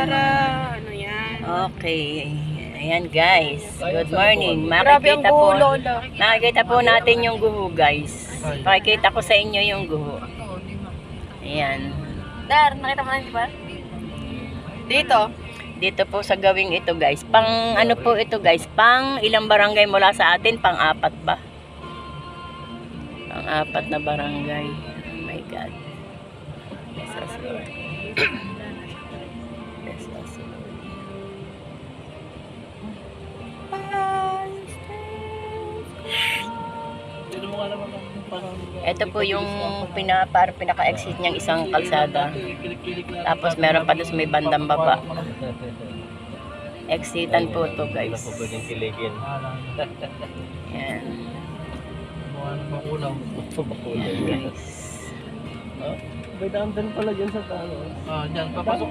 para ano yan. Okay. Ayan guys. Good morning. Grabe ang Makikita po. guho, Lola. Nakikita po natin yung guho guys. Pakikita ko sa inyo yung guho. Ayan. Dar, nakita mo na, di ba? Dito. Dito po sa gawing ito guys. Pang ano po ito guys? Pang ilang barangay mula sa atin? Pang 4 ba? Pang 4 na barangay. Oh my God. Bless us, Lord. Bless us, Lord. Ito po yung pinaka-exit niyang isang kalsada. Tapos meron pa doon sa may bandang baba. Exitan po to guys. Yan. Yan guys. May daan din pala dyan sa tano. Diyan, papasok